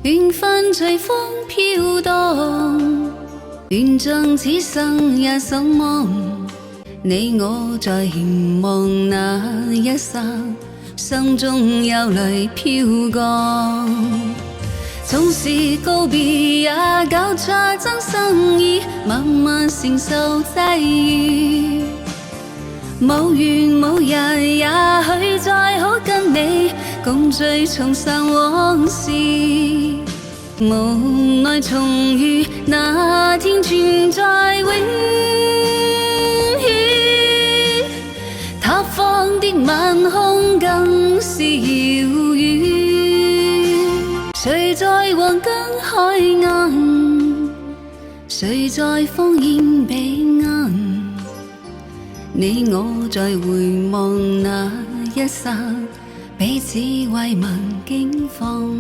緣分隨風飄蕩，斷像此生也守望。你我在凝望那一剎，心中有淚飄降。縱是告別也搞錯真心意，默默承受際遇。無緣無人，也許再可跟你共聚重散往事。無奈重遇那天存在永遠，他方的晚空更是遙遠。誰在黃金海岸，誰在烽煙彼岸？你我在回望那一剎，彼此慰問驚慌。